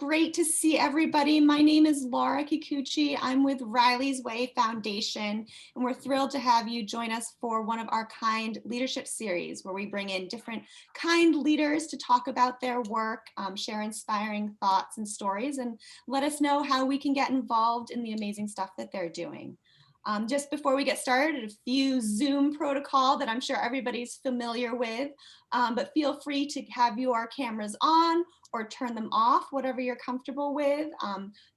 great to see everybody. My name is Laura Kikuchi. I'm with Riley's Way Foundation, and we're thrilled to have you join us for one of our Kind Leadership Series, where we bring in different kind leaders to talk about their work, share inspiring thoughts and stories, and let us know how we can get involved in the amazing stuff that they're doing. Just before we get started, a few Zoom protocol that I'm sure everybody's familiar with, but feel free to have your cameras on or turn them off, whatever you're comfortable with.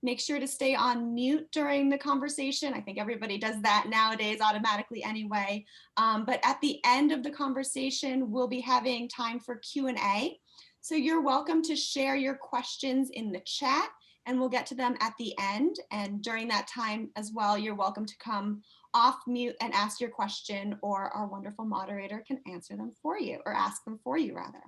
Make sure to stay on mute during the conversation. I think everybody does that nowadays automatically anyway. But at the end of the conversation, we'll be having time for Q&A. So you're welcome to share your questions in the chat, and we'll get to them at the end. And during that time as well, you're welcome to come off mute and ask your question, or our wonderful moderator can answer them for you, or ask them for you rather.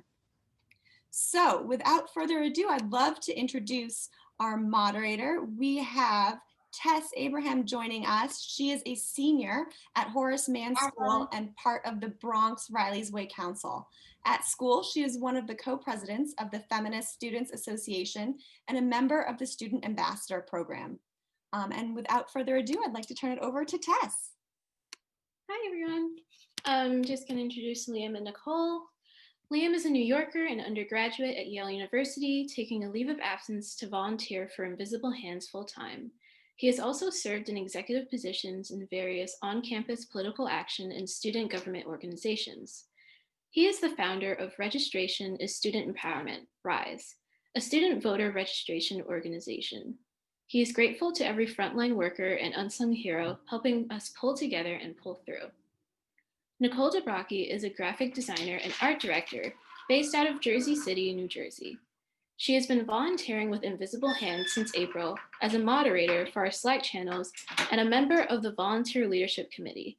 So without further ado, I'd love to introduce our moderator. We have Tess Abraham joining us. She is a senior at Horace Mann School and part of the Bronx Riley's Way Council. At school, she is one of the co-presidents of the Feminist Students Association and a member of the Student Ambassador Program. And without further ado, I'd like to turn it over to Tess. Hi, everyone. I'm just going to introduce Liam and Nicole. Liam is a New Yorker and undergraduate at Yale University, taking a leave of absence to volunteer for Invisible Hands full-time. He has also served in executive positions in various on-campus political action and student government organizations. He is the founder of Registration is Student Empowerment, RISE, a student voter registration organization. He is grateful to every frontline worker and unsung hero helping us pull together and pull through. Nicole Dabraki is a graphic designer and art director based out of Jersey City, New Jersey. She has been volunteering with Invisible Hands since April as a moderator for our Slack channels and a member of the Volunteer Leadership Committee.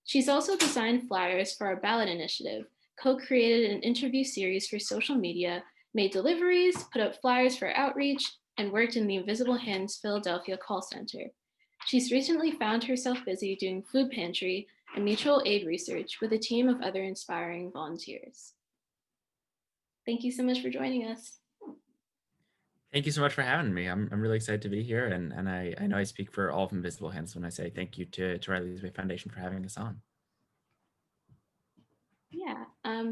She's also designed flyers for our ballot initiative, co-created an interview series for social media, made deliveries, put up flyers for outreach, and worked in the Invisible Hands Philadelphia call center. She's recently found herself busy doing food pantry and mutual aid research with a team of other inspiring volunteers. Thank you so much for joining us. Thank you so much for having me. I'm really excited to be here, and I know I speak for all of Invisible Hands when I say thank you to Riley's Way Foundation for having us on. Yeah,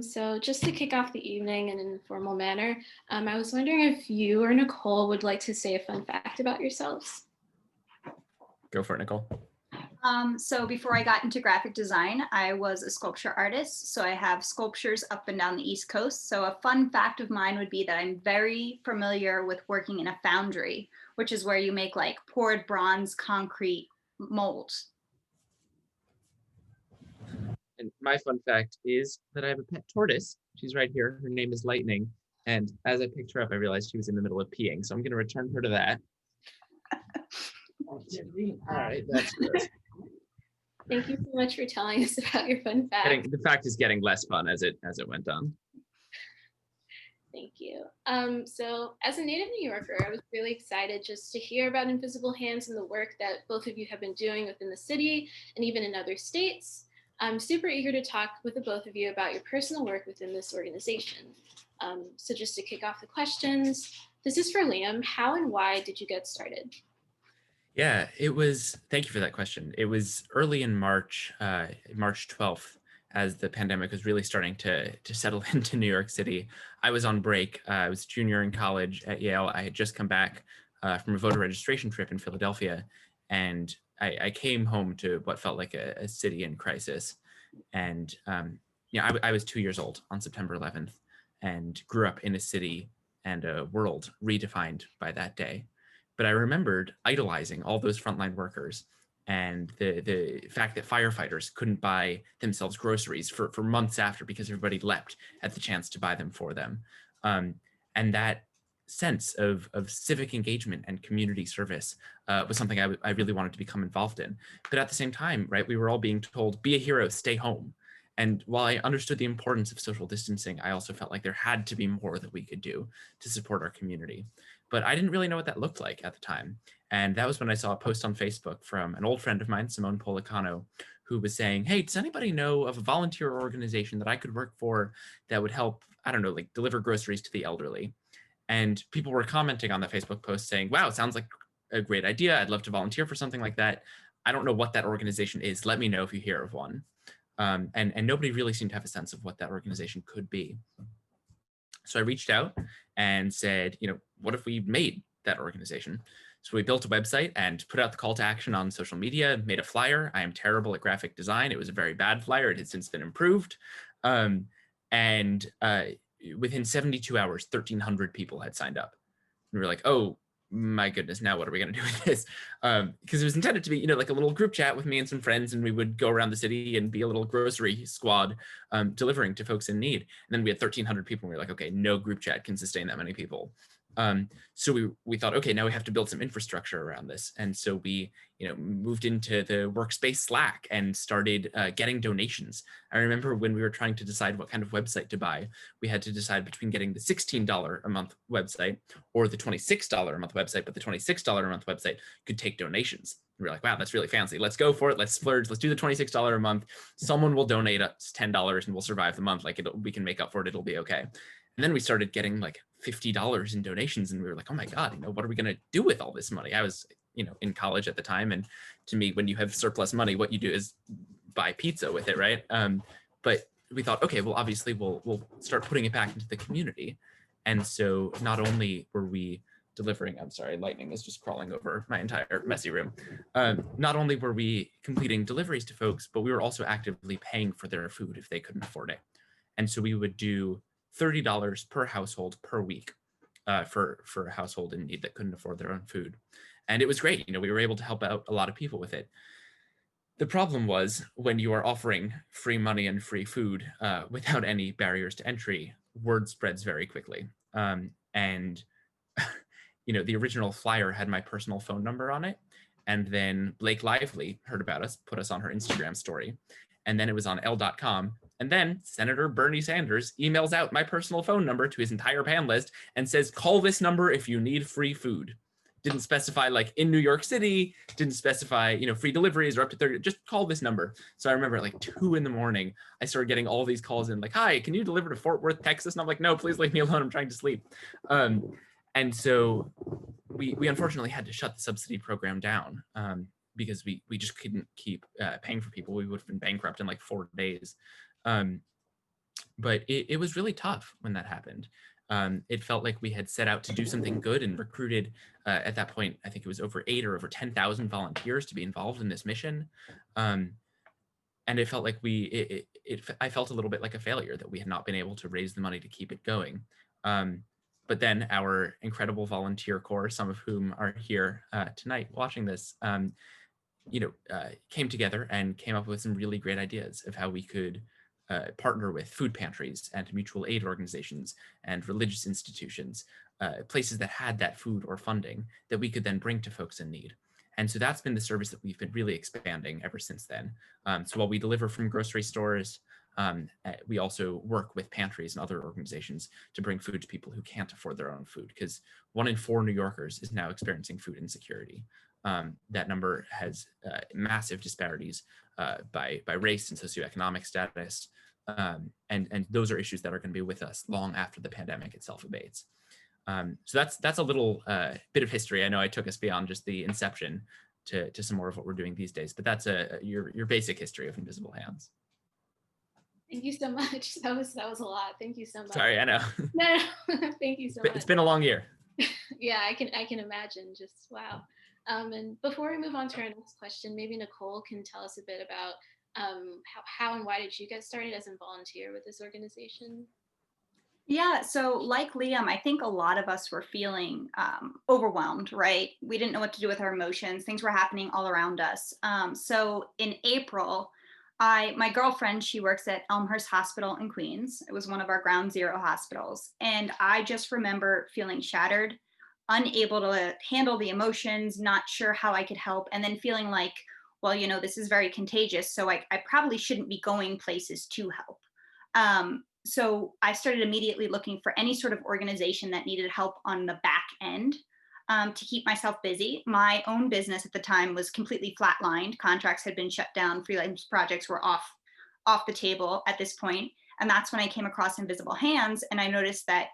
so just to kick off the evening in an informal manner, I was wondering if you or Nicole would like to say a fun fact about yourselves. Go for it, Nicole. So before I got into graphic design, I was a sculpture artist. So I have sculptures up and down the East Coast. So a fun fact of mine would be that I'm very familiar with working in a foundry, which is where you make like poured bronze concrete molds. And my fun fact is that I have a pet tortoise. She's right here. Her name is Lightning. And as I picked her up, I realized she was in the middle of peeing. So I'm going to return her to that. All right, that's good. Thank you so much for telling us about your fun fact. The fact is getting less fun as it went on. Thank you. So as a native New Yorker, I was really excited just to hear about Invisible Hands and the work that both of you have been doing within the city and even in other states. I'm super eager to talk with the both of you about your personal work within this organization. So just to kick off the questions, this is for Liam. How and why did you get started? Yeah, thank you for that question. It was early in March, March 12th, as the pandemic was really starting to settle into New York City. I was on break. I was a junior in college at Yale. I had just come back from a voter registration trip in Philadelphia, and I came home to what felt like a city in crisis. And I was 2 years old on September 11th and grew up in a city and a world redefined by that day. But I remembered idolizing all those frontline workers and the fact that firefighters couldn't buy themselves groceries for months after because everybody leapt at the chance to buy them for them. And that sense of civic engagement and community service was something I really wanted to become involved in. But at the same time, right, we were all being told, be a hero, stay home. And while I understood the importance of social distancing, I also felt like there had to be more that we could do to support our community. But I didn't really know what that looked like at the time. And that was when I saw a post on Facebook from an old friend of mine, Simone Policano, who was saying, hey, does anybody know of a volunteer organization that I could work for that would help, I don't know, like deliver groceries to the elderly? And people were commenting on the Facebook post saying, wow, it sounds like a great idea. I'd love to volunteer for something like that. I don't know what that organization is. Let me know if you hear of one. And nobody really seemed to have a sense of what that organization could be. So I reached out and said, what if we made that organization? So we built a website and put out the call to action on social media, made a flyer. I am terrible at graphic design. It was a very bad flyer. It has since been improved. Within 72 hours, 1,300 people had signed up. And we were like, oh, my goodness, now what are we going to do with this? Because it was intended to be, like a little group chat with me and some friends, and we would go around the city and be a little grocery squad delivering to folks in need. And then we had 1,300 people, and we were like, okay, no group chat can sustain that many people. So we thought, okay, now we have to build some infrastructure around this. And so we, moved into the workspace Slack and started getting donations. I remember when we were trying to decide what kind of website to buy, we had to decide between getting the $16 a month website or the $26 a month website, but the $26 a month website could take donations. We were like, wow, that's really fancy. Let's go for it. Let's splurge. Let's do the $26 a month. Someone will donate us $10 and we'll survive the month. Like we can make up for it. It'll be okay. And then we started getting like $50 in donations, and we were like, oh my God, what are we going to do with all this money? I was, in college at the time. And to me, when you have surplus money, what you do is buy pizza with it, right? But we thought, okay, well, obviously we'll start putting it back into the community. And so not only were we delivering, I'm sorry, lightning is just crawling over my entire messy room. Not only were we completing deliveries to folks, but we were also actively paying for their food if they couldn't afford it. And so we would do $30 per household per week for a household in need that couldn't afford their own food. And it was great. We were able to help out a lot of people with it. The problem was when you are offering free money and free food without any barriers to entry, word spreads very quickly. The original flyer had my personal phone number on it. And then Blake Lively heard about us, put us on her Instagram story. And then it was on L.com. And then Senator Bernie Sanders emails out my personal phone number to his entire pan list and says, call this number if you need free food. Didn't specify like in New York City, didn't specify, free deliveries or up to 30, just call this number. So I remember at like 2 a.m, I started getting all these calls in like, hi, can you deliver to Fort Worth, Texas? And I'm like, no, please leave me alone. I'm trying to sleep. And so we unfortunately had to shut the subsidy program down because we just couldn't keep paying for people. We would have been bankrupt in like 4 days. But it was really tough when that happened. It felt like we had set out to do something good and recruited at that point, I think it was over 8 or over 10,000 volunteers to be involved in this mission. And it felt like I felt a little bit like a failure that we had not been able to raise the money to keep it going. But then our incredible volunteer corps, some of whom are here tonight watching this, came together and came up with some really great ideas of how we could partner with food pantries and mutual aid organizations and religious institutions, places that had that food or funding that we could then bring to folks in need. And so that's been the service that we've been really expanding ever since then. So while we deliver from grocery stores, we also work with pantries and other organizations to bring food to people who can't afford their own food, because 1 in 4 New Yorkers is now experiencing food insecurity. That number has massive disparities by race and socioeconomic status. And those are issues that are going to be with us long after the pandemic itself abates. So that's a little bit of history. I know I took us beyond just the inception to some more of what we're doing these days, but that's your basic history of Invisible Hands. Thank you so much. That was a lot. Thank you so much. Sorry, I know. No, thank you so much. It's been a long year. Yeah, I can imagine. Just wow. And before we move on to our next question, maybe Nicole can tell us a bit about how and why did you get started as a volunteer with this organization? Yeah, so like Liam, I think a lot of us were feeling overwhelmed, right? We didn't know what to do with our emotions. Things were happening all around us. So in April, my girlfriend, she works at Elmhurst Hospital in Queens. It was one of our ground zero hospitals. And I just remember feeling shattered, unable to handle the emotions, not sure how I could help, and then feeling like, well, this is very contagious, so I probably shouldn't be going places to help. So I started immediately looking for any sort of organization that needed help on the back end to keep myself busy. My own business at the time was completely flatlined. Contracts had been shut down. Freelance projects were off the table at this point. And that's when I came across Invisible Hands, and I noticed that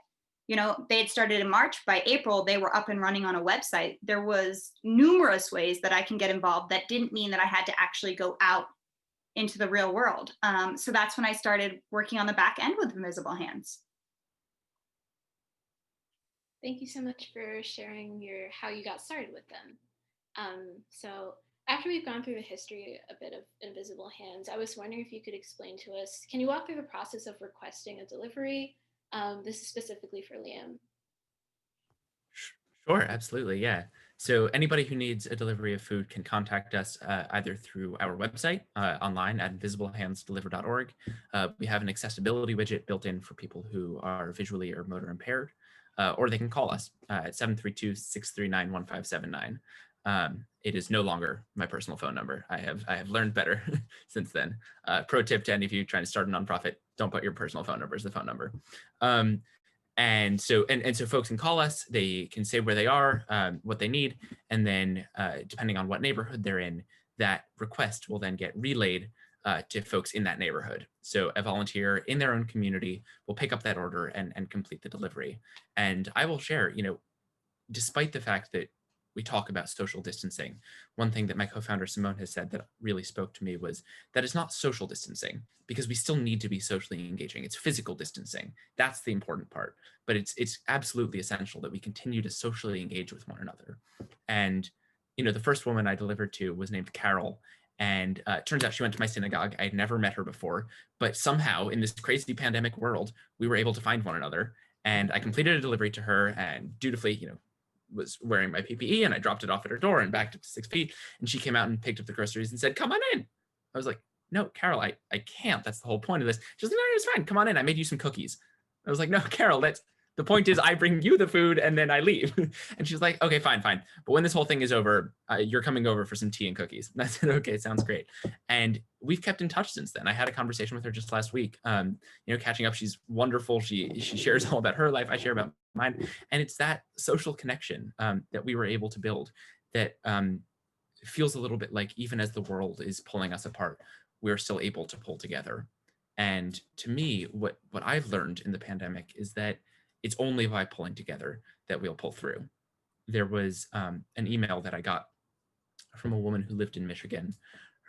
You know, they had started in March. By April, they were up and running on a website. There was numerous ways that I can get involved that didn't mean that I had to actually go out into the real world. So that's when I started working on the back end with Invisible Hands. Thank you so much for sharing how you got started with them. So after we've gone through the history a bit of Invisible Hands, I was wondering if you could explain to us, can you walk through the process of requesting a delivery? This is specifically for Liam. Sure, absolutely. Yeah. So anybody who needs a delivery of food can contact us either through our website online at invisiblehandsdeliver.org. We have an accessibility widget built in for people who are visually or motor impaired, or they can call us at 732-639-1579. It is no longer my personal phone number. I have learned better since then. Pro tip to any of you trying to start a nonprofit: don't put your personal phone number as the phone number. And so folks can call us, they can say where they are, what they need, and then depending on what neighborhood they're in, that request will then get relayed to folks in that neighborhood. So a volunteer in their own community will pick up that order and complete the delivery. And I will share, despite the fact that we talk about social distancing, one thing that my co-founder Simone has said that really spoke to me was that it's not social distancing, because we still need to be socially engaging. It's physical distancing. That's the important part. But it's absolutely essential that we continue to socially engage with one another. And the first woman I delivered to was named Carol. And it turns out she went to my synagogue. I had never met her before, but somehow in this crazy pandemic world, we were able to find one another. And I completed a delivery to her, and dutifully, was wearing my PPE, and I dropped it off at her door and backed up to 6 feet. And she came out and picked up the groceries and said, "Come on in." I was like, "No, Carol, I can't. That's the whole point of this." She was like, "No, it's fine. Come on in. I made you some cookies." I was like, "No, Carol, the point is I bring you the food and then I leave." And she's like, "Okay, fine. But when this whole thing is over, you're coming over for some tea and cookies." And I said, "Okay, sounds great." And we've kept in touch since then. I had a conversation with her just last week, catching up. She's wonderful. She shares all about her life. I share about mine. And it's that social connection that we were able to build that feels a little bit like, even as the world is pulling us apart, we're still able to pull together. And to me, what I've learned in the pandemic is that it's only by pulling together that we'll pull through. There was an email that I got from a woman who lived in Michigan.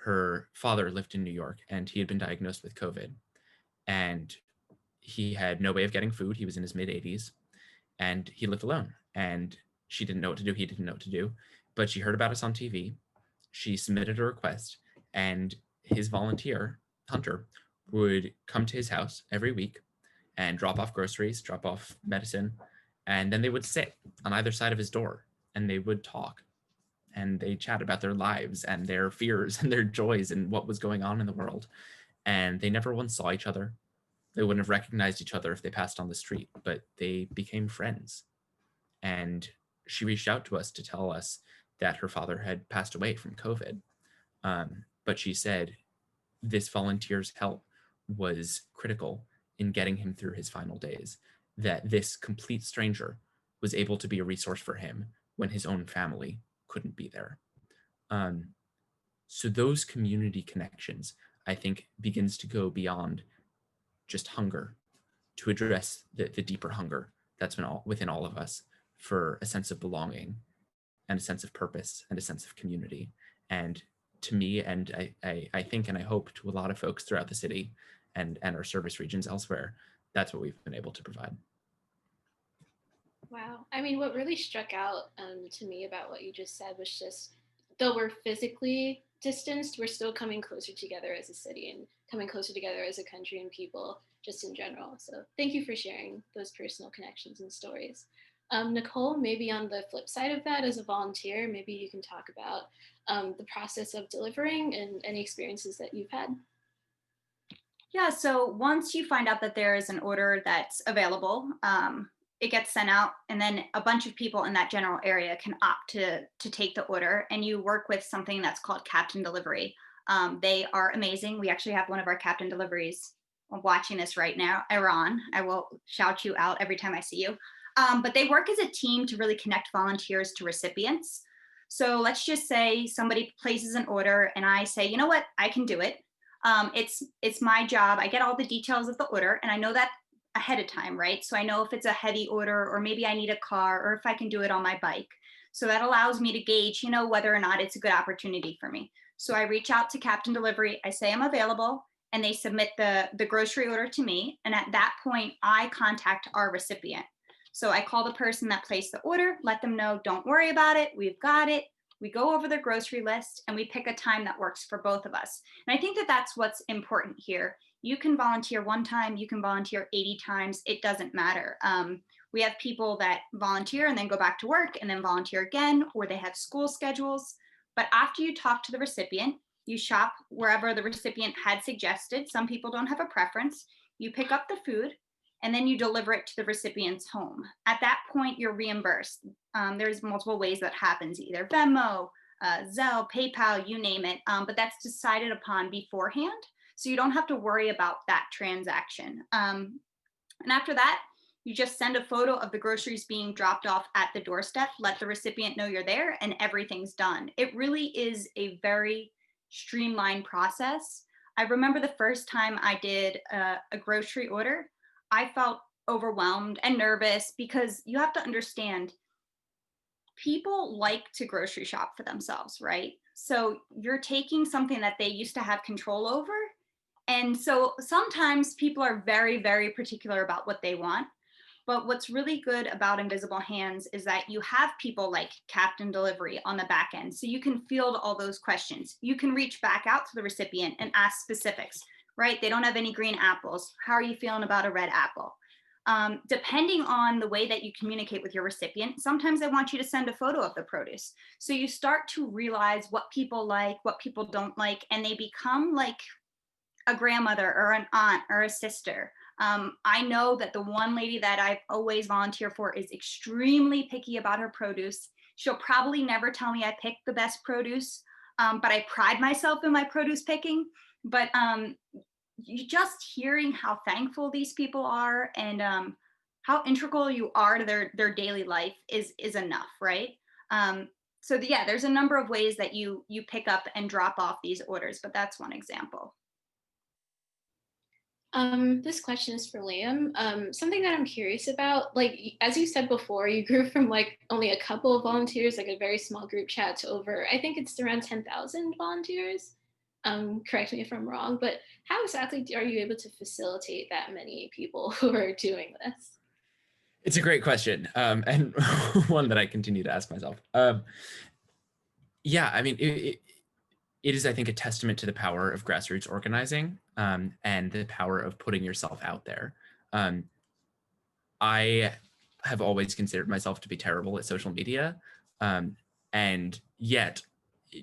Her father lived in New York, and he had been diagnosed with COVID. And he had no way of getting food. He was in his mid-80s, and he lived alone. And she didn't know what to do. He didn't know what to do. But she heard about us on TV. She submitted a request, and his volunteer, Hunter, would come to his house every week and drop off groceries, drop off medicine, and then they would sit on either side of his door and they would talk, and they chat about their lives and their fears and their joys and what was going on in the world. And they never once saw each other. They wouldn't have recognized each other if they passed on the street, but they became friends. And she reached out to us to tell us that her father had passed away from COVID. But she said this volunteer's help was critical in getting him through his final days, that this complete stranger was able to be a resource for him when his own family couldn't be there. So those community connections, I think, begins to go beyond just hunger to address the deeper hunger that's been within all of us for a sense of belonging and a sense of purpose and a sense of community. And to me, and I think, and I hope to a lot of folks throughout the city and our service regions elsewhere, that's what we've been able to provide. Wow. I mean, what really struck out to me about what you just said was just, though we're physically distanced, we're still coming closer together as a city and coming closer together as a country and people just in general. So thank you for sharing those personal connections and stories. Nicole, maybe on the flip side of that, as a volunteer, maybe you can talk about the process of delivering and any experiences that you've had. Yeah, so once you find out that there is an order that's available, it gets sent out, and then a bunch of people in that general area can opt to take the order, and you work with something that's called Captain Delivery. They are amazing. We actually have one of our Captain Deliveries watching this right now, Iran. I will shout you out every time I see you. But they work as a team to really connect volunteers to recipients. So let's just say somebody places an order and I say, you know what, I can do it. It's my job. I get all the details of the order, and I know that ahead of time, right? So I know if it's a heavy order, or maybe I need a car, or if I can do it on my bike. So that allows me to gauge, whether or not it's a good opportunity for me. So I reach out to Captain Delivery, I say I'm available, and they submit the grocery order to me. And at that point, I contact our recipient. So I call the person that placed the order, let them know, don't worry about it, we've got it. We go over the grocery list and we pick a time that works for both of us. And I think that that's what's important here. You can volunteer one time, you can volunteer 80 times, it doesn't matter. We have people that volunteer and then go back to work and then volunteer again, or they have school schedules. But after you talk to the recipient, you shop wherever the recipient had suggested. Some people don't have a preference. You pick up the food and then you deliver it to the recipient's home. At that point, you're reimbursed. There's multiple ways that happens, either Venmo, Zelle, PayPal, you name it, but that's decided upon beforehand. So you don't have to worry about that transaction. And after that, you just send a photo of the groceries being dropped off at the doorstep, let the recipient know you're there, and everything's done. It really is a very streamlined process. I remember the first time I did a grocery order, I felt overwhelmed and nervous, because you have to understand, people like to grocery shop for themselves, right? So you're taking something that they used to have control over. And so sometimes people are very, very particular about what they want. But what's really good about Invisible Hands is that you have people like Captain Delivery on the back end. So you can field all those questions. You can reach back out to the recipient and ask specifics, right? They don't have any green apples. How are you feeling about a red apple? Depending on the way that you communicate with your recipient, sometimes they want you to send a photo of the produce. So you start to realize what people like, what people don't like, and they become like a grandmother or an aunt or a sister. I know that the one lady that I've always volunteered for is extremely picky about her produce. She'll probably never tell me I picked the best produce, but I pride myself in my produce picking. But you just hearing how thankful these people are, and how integral you are to their daily life is enough, right? So yeah, there's a number of ways that you pick up and drop off these orders, but that's one example. This question is for Liam. Something that I'm curious about, like, as you said before, you grew from like only a couple of volunteers, like a very small group chat, to over, I think it's around 10,000 volunteers. Correct me if I'm wrong, but how exactly are you able to facilitate that many people who are doing this? It's a great question, and one that I continue to ask myself. Yeah, I mean, it is, I think, a testament to the power of grassroots organizing, and the power of putting yourself out there. I have always considered myself to be terrible at social media, and yet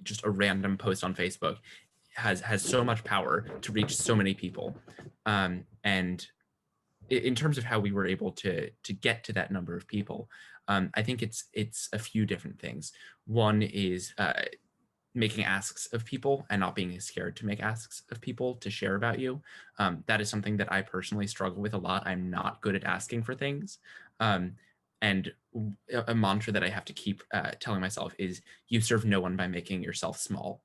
just a random post on Facebook has so much power to reach so many people. And in terms of how we were able to get to that number of people, I think it's a few different things. One is making asks of people and not being scared to make asks of people to share about you. That is something that I personally struggle with a lot. I'm not good at asking for things. And a mantra that I have to keep telling myself is, you serve no one by making yourself small.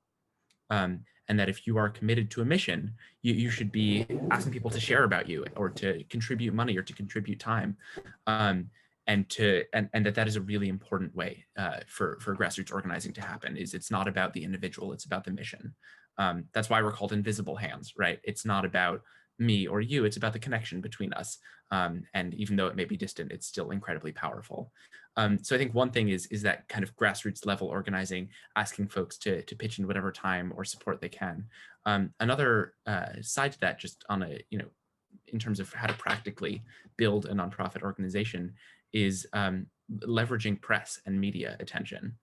And that if you are committed to a mission, you should be asking people to share about you, or to contribute money, or to contribute time. And that is a really important way for grassroots organizing to happen. Is it's not about the individual, it's about the mission. That's why we're called Invisible Hands, right? It's not about me or you, it's about the connection between us. And even though it may be distant, it's still incredibly powerful. So I think one thing is that kind of grassroots level organizing, asking folks to pitch in whatever time or support they can. Another side to that, just on a, in terms of how to practically build a nonprofit organization, is leveraging press and media attention.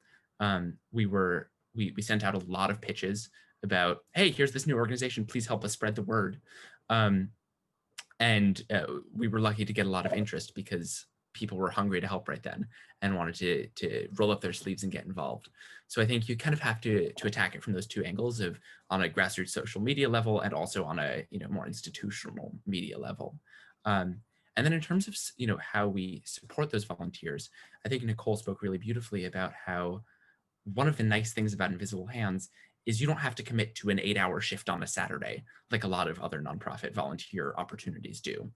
We sent out a lot of pitches about, hey, here's this new organization, please help us spread the word. And we were lucky to get a lot of interest, because people were hungry to help right then and wanted to roll up their sleeves and get involved. So I think you kind of have to attack it from those two angles, of on a grassroots social media level, and also on a more institutional media level. And then in terms of how we support those volunteers, I think Nicole spoke really beautifully about how one of the nice things about Invisible Hands is you don't have to commit to an 8-hour shift on a Saturday, like a lot of other nonprofit volunteer opportunities do.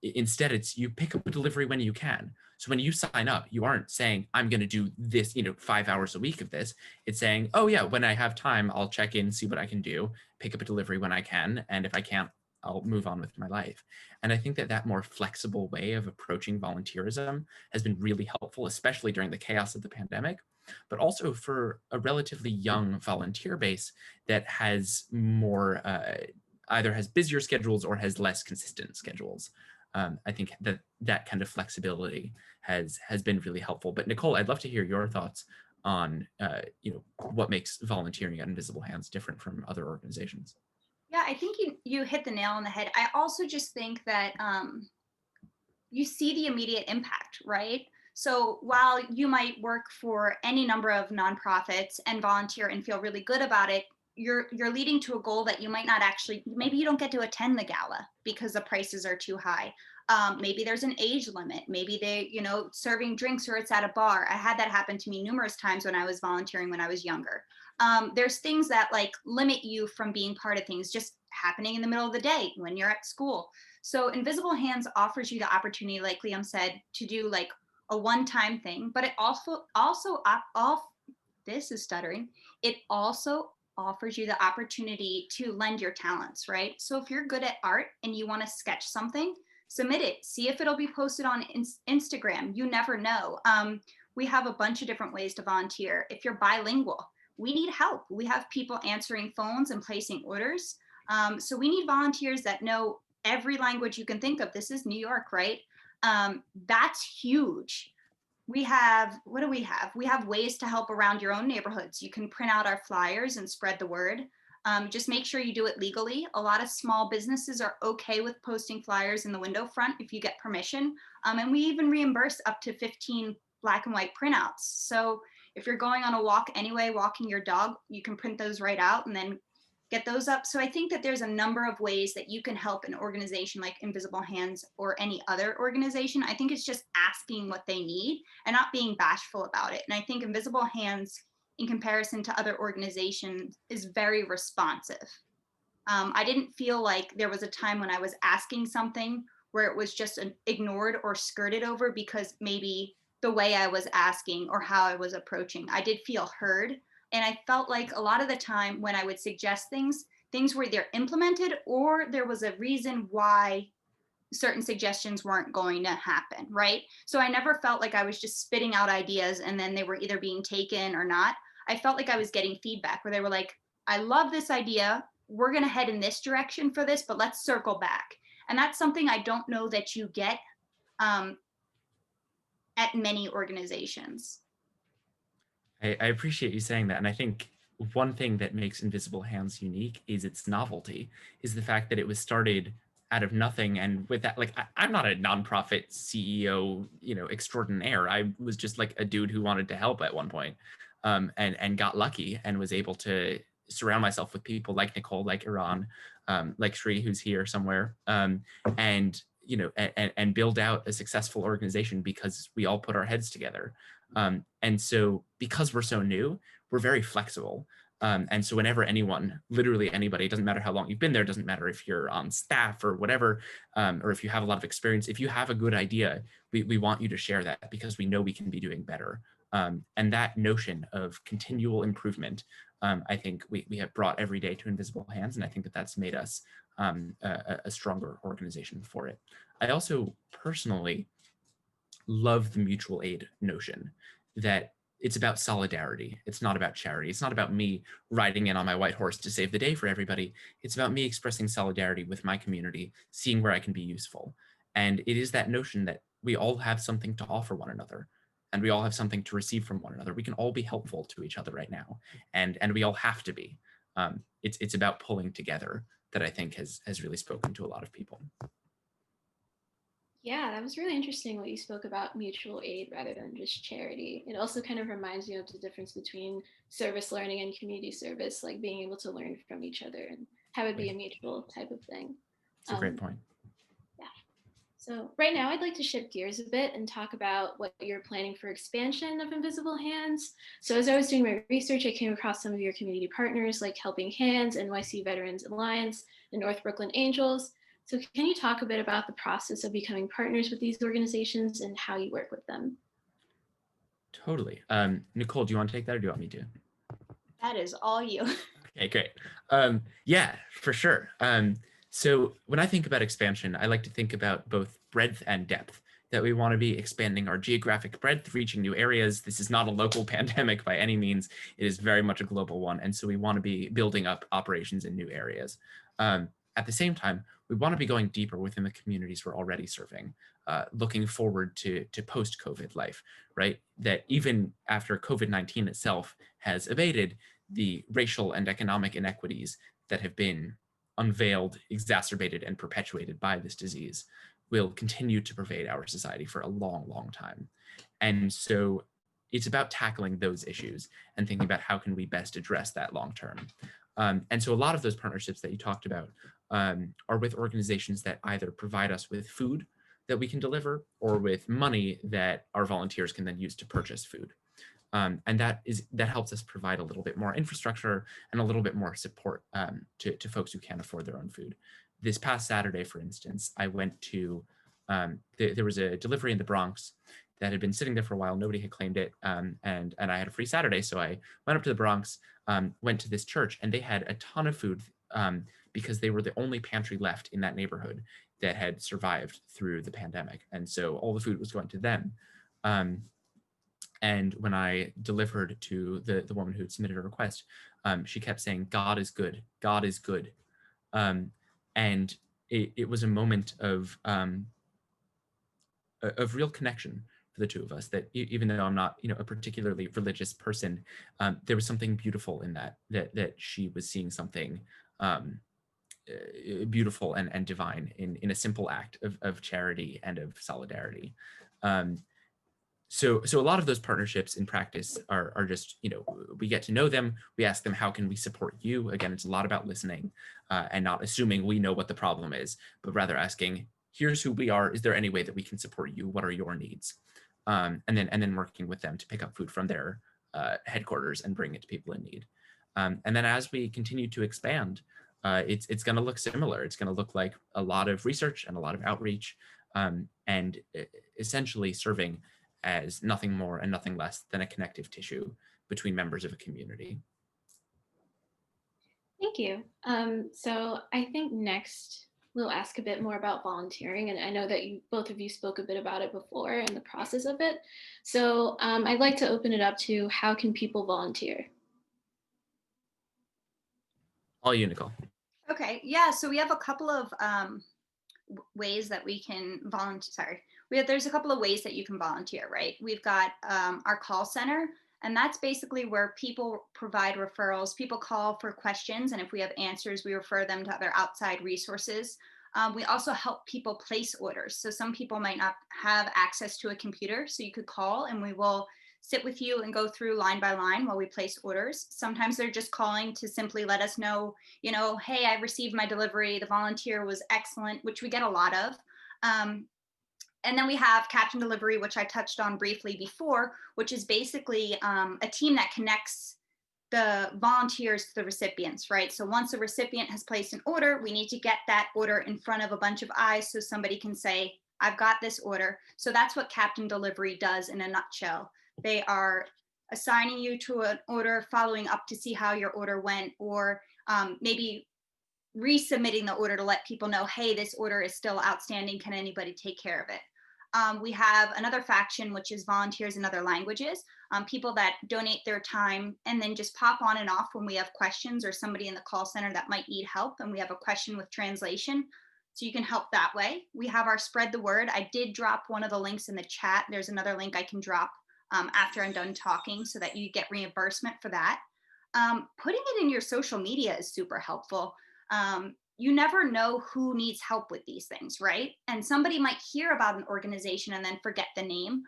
Instead, it's you pick up a delivery when you can. So when you sign up, you aren't saying, I'm going to do this, 5 hours a week of this. It's saying, oh yeah, when I have time, I'll check in, see what I can do, pick up a delivery when I can. And if I can't, I'll move on with my life. And I think that that more flexible way of approaching volunteerism has been really helpful, especially during the chaos of the pandemic, but also for a relatively young volunteer base that has more, either has busier schedules or has less consistent schedules. I think that that kind of flexibility has been really helpful. But Nicole, I'd love to hear your thoughts on what makes volunteering at Invisible Hands different from other organizations. Yeah, I think you hit the nail on the head. I also just think that you see the immediate impact, right? So while you might work for any number of nonprofits and volunteer and feel really good about it, you're leading to a goal that you might not actually, maybe you don't get to attend the gala because the prices are too high. Maybe there's an age limit. Maybe they, serving drinks or it's at a bar. I had that happen to me numerous times when I was volunteering when I was younger. There's things that like limit you from being part of things just happening in the middle of the day when you're at school. So Invisible Hands offers you the opportunity, like Liam said, to do like a one-time thing, but it this is stuttering. It also offers you the opportunity to lend your talents, right? So if you're good at art and you want to sketch something, submit it, see if it'll be posted on Instagram. You never know. We have a bunch of different ways to volunteer. If you're bilingual, we need help. We have people answering phones and placing orders. So we need volunteers that know every language you can think of. This is New York, right? That's huge. We have, what do we have? We have ways to help around your own neighborhoods. You can print out our flyers and spread the word. Just make sure you do it legally. A lot of small businesses are okay with posting flyers in the window front if you get permission. And we even reimburse up to 15 black and white printouts. So if you're going on a walk anyway, walking your dog, you can print those right out and then get those up. So I think that there's a number of ways that you can help an organization like Invisible Hands or any other organization. I think it's just asking what they need and not being bashful about it. And I think Invisible Hands, in comparison to other organizations, is very responsive. I didn't feel like there was a time when I was asking something where it was just ignored or skirted over because maybe the way I was asking or how I was approaching. I did feel heard. And I felt like a lot of the time when I would suggest things were either implemented or there was a reason why certain suggestions weren't going to happen, right? So I never felt like I was just spitting out ideas and then they were either being taken or not. I felt like I was getting feedback where they were like, I love this idea. We're going to head in this direction for this, but let's circle back. And that's something I don't know that you get at many organizations. I appreciate you saying that. And I think one thing that makes Invisible Hands unique is its novelty, is the fact that it was started out of nothing. And with that, like, I'm not a nonprofit CEO, extraordinaire. I was just like a dude who wanted to help at one point, and got lucky and was able to surround myself with people like Nicole, like Iran, like Shri, who's here somewhere, and build out a successful organization because we all put our heads together. And so because we're so new, we're very flexible. And so whenever anyone, literally anybody, it doesn't matter how long you've been there, doesn't matter if you're on staff or whatever, or if you have a lot of experience, if you have a good idea, we want you to share that because we know we can be doing better. And that notion of continual improvement, I think we have brought every day to Invisible Hands. And I think that that's made us a stronger organization for it. I also personally love the mutual aid notion, that it's about solidarity. It's not about charity. It's not about me riding in on my white horse to save the day for everybody. It's about me expressing solidarity with my community, seeing where I can be useful. And it is that notion that we all have something to offer one another, and we all have something to receive from one another. We can all be helpful to each other right now, and we all have to be. It's about pulling together that I think has really spoken to a lot of people. Yeah, that was really interesting what you spoke about mutual aid rather than just charity. It also kind of reminds me of the difference between service learning and community service, like being able to learn from each other and have it be a mutual type of thing. It's a great point. Yeah. So right now I'd like to shift gears a bit and talk about what you're planning for expansion of Invisible Hands. So as I was doing my research, I came across some of your community partners like Helping Hands, NYC Veterans Alliance, and North Brooklyn Angels. So can you talk a bit about the process of becoming partners with these organizations and how you work with them? Totally. Nicole, do you want to take that or do you want me to? That is all you. Okay, great. Yeah, for sure. So when I think about expansion, I like to think about both breadth and depth, that we want to be expanding our geographic breadth, reaching new areas. This is not a local pandemic by any means. It is very much a global one. And so we want to be building up operations in new areas. At the same time, we want to be going deeper within the communities we're already serving, looking forward to post-COVID life, right? That even after COVID-19 itself has abated, the racial and economic inequities that have been unveiled, exacerbated, and perpetuated by this disease will continue to pervade our society for a long, long time. And so it's about tackling those issues and thinking about how can we best address that long term. And so a lot of those partnerships that you talked about are with organizations that either provide us with food that we can deliver or with money that our volunteers can then use to purchase food. And that helps us provide a little bit more infrastructure and a little bit more support to folks who can't afford their own food. This past Saturday, for instance, I went to, there was a delivery in the Bronx that had been sitting there for a while. Nobody had claimed it. And I had a free Saturday. So I went up to the Bronx, went to this church, and they had a ton of food because they were the only pantry left in that neighborhood that had survived through the pandemic. And so all the food was going to them. And when I delivered to the woman who had submitted a request, she kept saying, "God is good. God is good." And it was a moment of real connection for the two of us. That even though I'm not, a particularly religious person, there was something beautiful in that she was seeing something beautiful and divine in a simple act of charity and of solidarity. So a lot of those partnerships in practice are just, we get to know them. We ask them, how can we support you? Again, it's a lot about listening and not assuming we know what the problem is, but rather asking, here's who we are. Is there any way that we can support you? What are your needs? And then working with them to pick up food from their headquarters and bring it to people in need. And then as we continue to expand, it's going to look similar. It's going to look like a lot of research and a lot of outreach, and essentially serving as nothing more and nothing less than a connective tissue between members of a community. Thank you. So I think next we'll ask a bit more about volunteering. And I know that both of you spoke a bit about it before and the process of it. So I'd like to open it up to how can people volunteer? All you, Nicole. Okay, yeah, so we have a couple of ways that we can volunteer. Sorry, there's a couple of ways that you can volunteer, right? We've got our call center, and that's basically where people provide referrals. People call for questions, and if we have answers, we refer them to other outside resources. We also help people place orders. So some people might not have access to a computer, so you could call and we will sit with you and go through line by line while we place orders. Sometimes they're just calling to simply let us know, hey, I received my delivery. The volunteer was excellent, which we get a lot of. And then we have Captain Delivery, which I touched on briefly before, which is basically a team that connects the volunteers to the recipients, right? So once a recipient has placed an order, we need to get that order in front of a bunch of eyes so somebody can say, I've got this order. So that's what Captain Delivery does in a nutshell. They are assigning you to an order, following up to see how your order went, or maybe resubmitting the order to let people know, hey, this order is still outstanding. Can anybody take care of it? We have another faction, which is volunteers in other languages, people that donate their time and then just pop on and off when we have questions or somebody in the call center that might need help and we have a question with translation. So you can help that way. We have our spread the word. I did drop one of the links in the chat. There's another link I can drop after I'm done talking so that you get reimbursement for that. Putting it in your social media is super helpful. You never know who needs help with these things, right? And somebody might hear about an organization and then forget the name.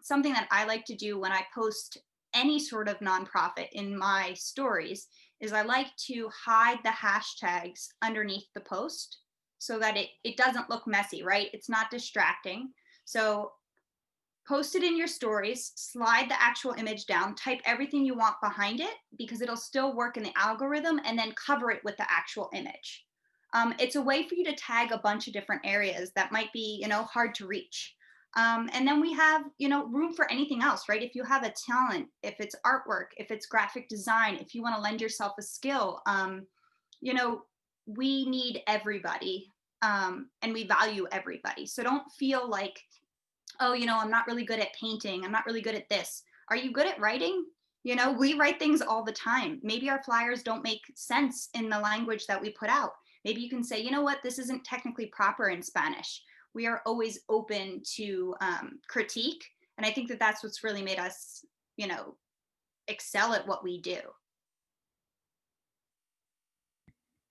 Something that I like to do when I post any sort of nonprofit in my stories is I like to hide the hashtags underneath the post so that it doesn't look messy, right? It's not distracting. So post it in your stories, slide the actual image down, type everything you want behind it because it'll still work in the algorithm, and then cover it with the actual image. It's a way for you to tag a bunch of different areas that might be, hard to reach. And then we have, room for anything else, right? If you have a talent, if it's artwork, if it's graphic design, if you want to lend yourself a skill, you know, we need everybody, and we value everybody. So don't feel like, oh, I'm not really good at painting. I'm not really good at this. Are you good at writing? We write things all the time. Maybe our flyers don't make sense in the language that we put out. Maybe you can say, you know what, this isn't technically proper in Spanish. We are always open to critique. And I think that that's what's really made us, excel at what we do.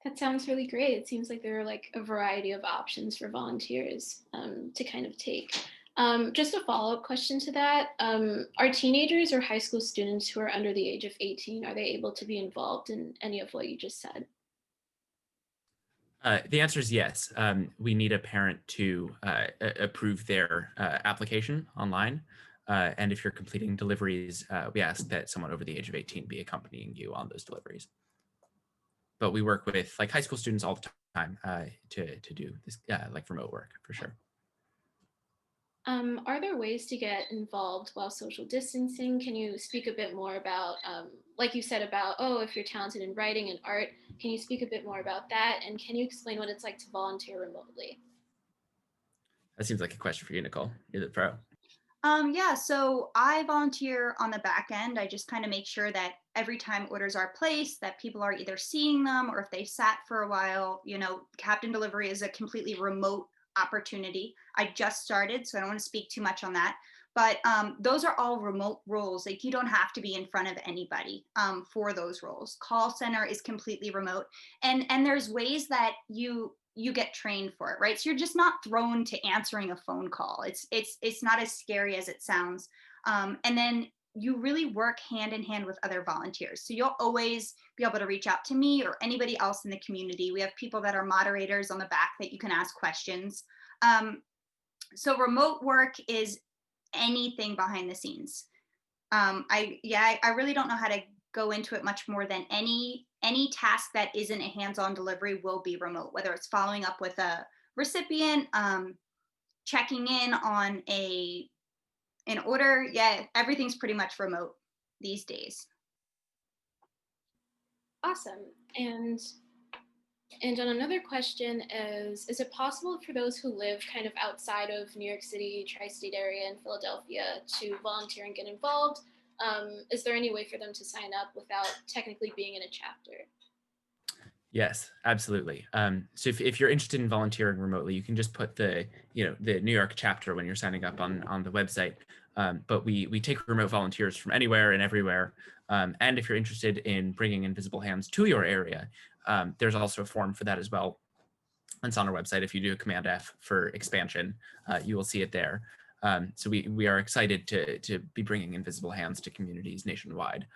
That sounds really great. It seems like there are like a variety of options for volunteers to kind of take. Just a follow-up question to that. Are teenagers or high school students who are under the age of 18, are they able to be involved in any of what you just said? The answer is yes. We need a parent to approve their application online. And if you're completing deliveries, we ask that someone over the age of 18 be accompanying you on those deliveries. But we work with like high school students all the time to do this like remote work for sure. Are there ways to get involved while social distancing? Can you speak a bit more about, like you said about, oh, if you're talented in writing and art, can you speak a bit more about that? And can you explain what it's like to volunteer remotely? That seems like a question for you, Nicole. You're the pro. Yeah, so I volunteer on the back end. I just kind of make sure that every time orders are placed, that people are either seeing them, or if they sat for a while, Captain Delivery is a completely remote opportunity. I just started, so I don't want to speak too much on that. But those are all remote roles. Like, you don't have to be in front of anybody for those roles. Call center is completely remote, and there's ways that you get trained for it, right? So you're just not thrown to answering a phone call. It's not as scary as it sounds. And then you really work hand in hand with other volunteers. So you'll always be able to reach out to me or anybody else in the community. We have people that are moderators on the back that you can ask questions. So remote work is anything behind the scenes. I really don't know how to go into it much more than any task that isn't a hands-on delivery will be remote, whether it's following up with a recipient, checking in on an order. Yeah, everything's pretty much remote these days. Awesome. And on another question is it possible for those who live kind of outside of New York City, tri-state area, and Philadelphia to volunteer and get involved? Is there any way for them to sign up without technically being in a chapter? Yes, absolutely. So if you're interested in volunteering remotely, you can just put the New York chapter when you're signing up on the website. But we take remote volunteers from anywhere and everywhere. And if you're interested in bringing Invisible Hands to your area, there's also a form for that as well. It's on our website. If you do a Command F for expansion, you will see it there. So we are excited to be bringing Invisible Hands to communities nationwide.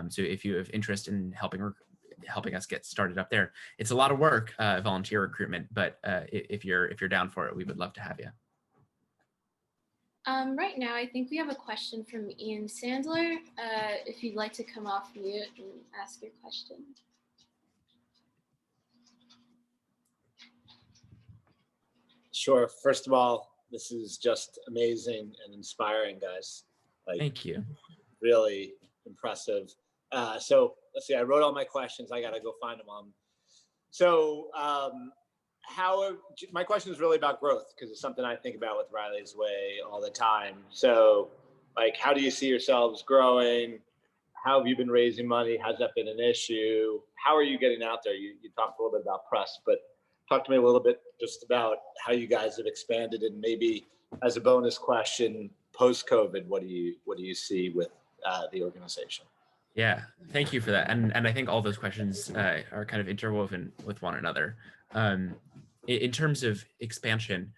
So if you have interest in helping us get started up there, it's a lot of work, volunteer recruitment, but if you're down for it, we would love to have you. Right now, I think we have a question from Ian Sandler. If you'd like to come off mute and ask your question. Sure. First of all, this is just amazing and inspiring, guys. Like, thank you. Really impressive. So let's see, I wrote all my questions. I got to go find them. So my question is really about growth, because it's something I think about with Riley's Way all the time. So like, how do you see yourselves growing? How have you been raising money? Has that been an issue? How are you getting out there? You talked a little bit about press, but talk to me a little bit just about how you guys have expanded, and maybe as a bonus question, post-COVID, what do you see with the organization? Yeah, thank you for that. And I think all those questions are kind of interwoven with one another. In terms of expansion,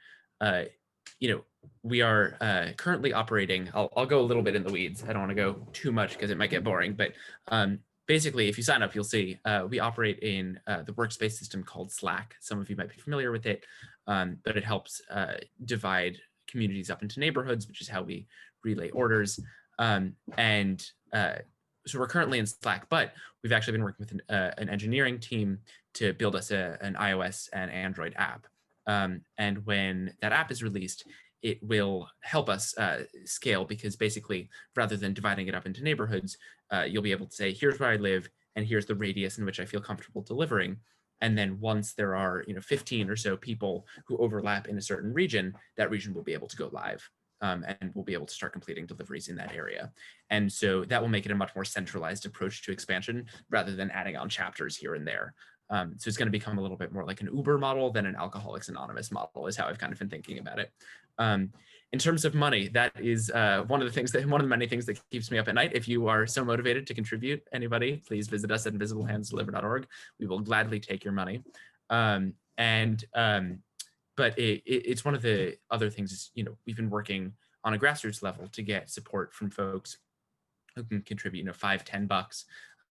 we are currently operating, I'll go a little bit in the weeds. I don't want to go too much because it might get boring, but basically, if you sign up, you'll see we operate in the workspace system called Slack. Some of you might be familiar with it, but it helps divide communities up into neighborhoods, which is how we relay orders. we're currently in Slack, but we've actually been working with an engineering team to build us an iOS and Android app. And when that app is released, it will help us scale, because basically, rather than dividing it up into neighborhoods, you'll be able to say, here's where I live, and here's the radius in which I feel comfortable delivering. And then once there are 15 or so people who overlap in a certain region, that region will be able to go live. And we'll be able to start completing deliveries in that area. And so that will make it a much more centralized approach to expansion rather than adding on chapters here and there. So it's going to become a little bit more like an Uber model than an Alcoholics Anonymous model, is how I've kind of been thinking about it. In terms of money, that is one of the many things that keeps me up at night. If you are so motivated to contribute, anybody, please visit us at invisiblehandsdeliver.org. We will gladly take your money. But it's one of the other things is, we've been working on a grassroots level to get support from folks who can contribute, $5-10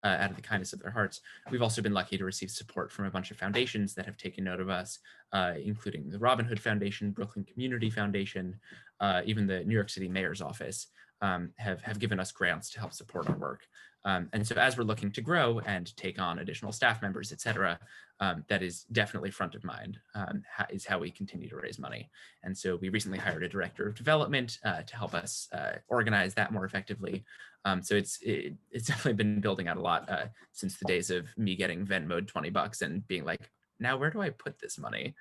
out of the kindness of their hearts. We've also been lucky to receive support from a bunch of foundations that have taken note of us, including the Robin Hood Foundation, Brooklyn Community Foundation, even the New York City Mayor's Office have given us grants to help support our work. And so as we're looking to grow and take on additional staff members, et cetera, that is definitely front of mind, is how we continue to raise money. And so we recently hired a director of development to help us organize that more effectively. So it's definitely been building out a lot since the days of me getting Venmo'd $20 and being like, now where do I put this money?